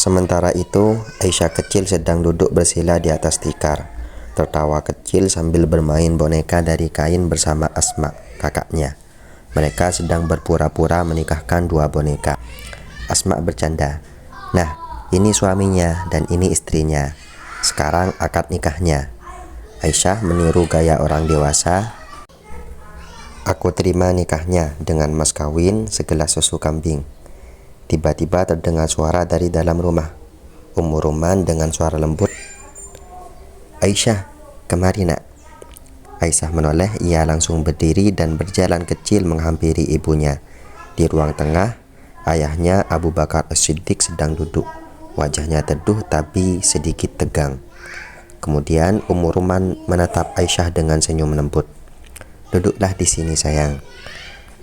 Sementara itu, Aisyah kecil sedang duduk bersila di atas tikar, tertawa kecil sambil bermain boneka dari kain bersama Asma, kakaknya. Mereka sedang berpura-pura menikahkan dua boneka. Asma bercanda, "Nah, ini suaminya dan ini istrinya. Sekarang akad nikahnya." Aisyah meniru gaya orang dewasa. "Aku terima nikahnya dengan mas kawin segelas susu kambing." Tiba-tiba terdengar suara dari dalam rumah. Ummu Ruman dengan suara lembut, "Aisyah, kemari nak." Aisyah menoleh, ia langsung berdiri dan berjalan kecil menghampiri ibunya. Di ruang tengah, ayahnya Abu Bakar As-Siddiq sedang duduk. Wajahnya teduh tapi sedikit tegang. Kemudian Ummu Ruman menatap Aisyah dengan senyum lembut. "Duduklah di sini sayang."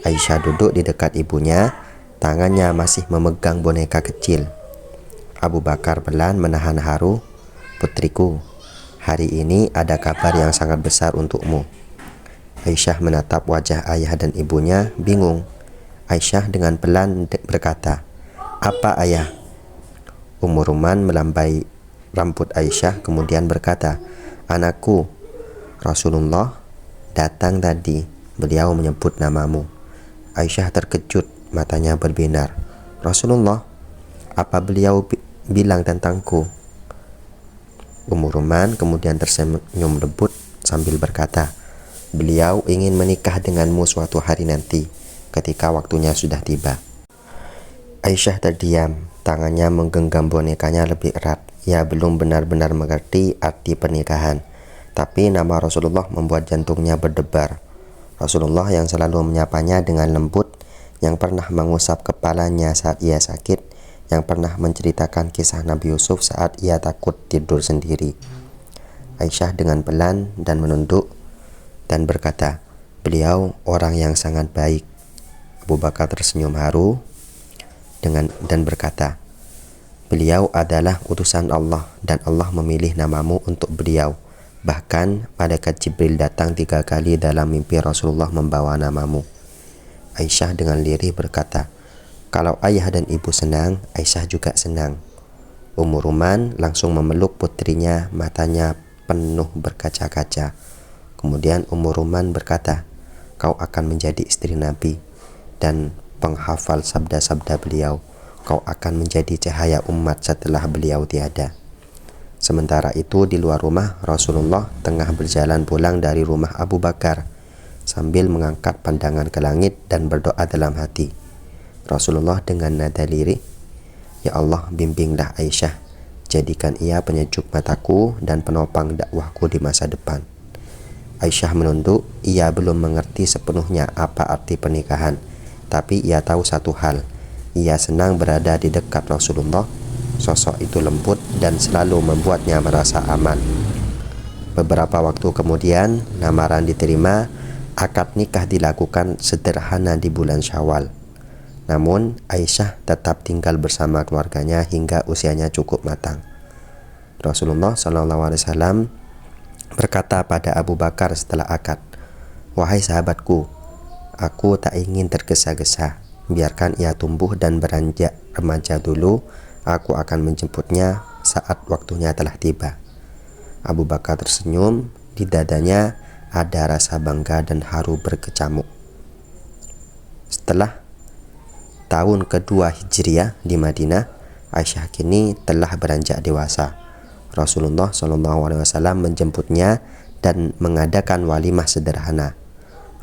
Aisyah duduk di dekat ibunya, tangannya masih memegang boneka kecil. Abu Bakar pelan menahan haru. "Putriku, hari ini ada kabar yang sangat besar untukmu." Aisyah menatap wajah ayah dan ibunya, bingung. Aisyah dengan pelan berkata, "Apa ayah?" Ummu Ruman melambai rambut Aisyah kemudian berkata, "Anakku, Rasulullah datang tadi. Beliau menyebut namamu." Aisyah terkejut, matanya berbinar. "Rasulullah? Apa beliau bilang tentangku?" Ummu Ruman kemudian tersenyum lembut sambil berkata, "Beliau ingin menikah denganmu suatu hari nanti, ketika waktunya sudah tiba." Aisyah terdiam, tangannya menggenggam bonekanya lebih erat. Ia belum benar-benar mengerti arti pernikahan, tapi nama Rasulullah membuat jantungnya berdebar. Rasulullah yang selalu menyapanya dengan lembut, yang pernah mengusap kepalanya saat ia sakit, yang pernah menceritakan kisah Nabi Yusuf saat ia takut tidur sendiri. Aisyah dengan pelan dan menunduk dan berkata, "Beliau orang yang sangat baik." Abu Bakar tersenyum haru dan berkata, "Beliau adalah utusan Allah dan Allah memilih namamu untuk beliau. Bahkan malaikat Jibril datang 3 kali dalam mimpi Rasulullah membawa namamu." Aisyah dengan lirih berkata, "Kalau ayah dan ibu senang, Aisyah juga senang." Ummu Ruman langsung memeluk putrinya, matanya penuh berkaca-kaca. Kemudian Ummu Ruman berkata, "Kau akan menjadi istri Nabi dan penghafal sabda-sabda beliau. Kau akan menjadi cahaya umat setelah beliau tiada." Sementara itu di luar rumah, Rasulullah tengah berjalan pulang dari rumah Abu Bakar sambil mengangkat pandangan ke langit dan berdoa dalam hati. Rasulullah dengan nada lirih, "Ya Allah, bimbinglah Aisyah, jadikan ia penyejuk mataku dan penopang dakwahku di masa depan." Aisyah menunduk. Ia belum mengerti sepenuhnya apa arti pernikahan, tapi ia tahu satu hal, ia senang berada di dekat Rasulullah. Sosok itu lembut dan selalu membuatnya merasa aman. Beberapa waktu kemudian, lamaran diterima, akad nikah dilakukan sederhana di bulan Syawal. Namun, Aisyah tetap tinggal bersama keluarganya hingga usianya cukup matang. Rasulullah SAW berkata pada Abu Bakar setelah akad, "Wahai sahabatku, aku tak ingin tergesa-gesa. Biarkan ia tumbuh dan beranjak remaja dulu. Aku akan menjemputnya saat waktunya telah tiba." Abu Bakar tersenyum, di dadanya ada rasa bangga dan haru berkecamuk. Setelah tahun kedua Hijriah di Madinah, Aisyah kini telah beranjak dewasa. Rasulullah SAW menjemputnya dan mengadakan walimah sederhana.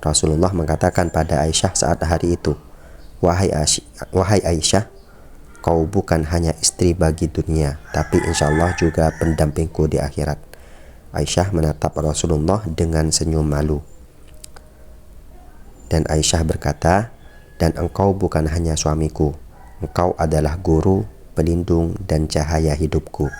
Rasulullah mengatakan pada Aisyah saat hari itu, Wahai Aisyah, kau bukan hanya istri bagi dunia, tapi insya Allah juga pendampingku di akhirat." Aisyah menatap Rasulullah dengan senyum malu. Dan Aisyah berkata, "Dan engkau bukan hanya suamiku, engkau adalah guru, pelindung, dan cahaya hidupku."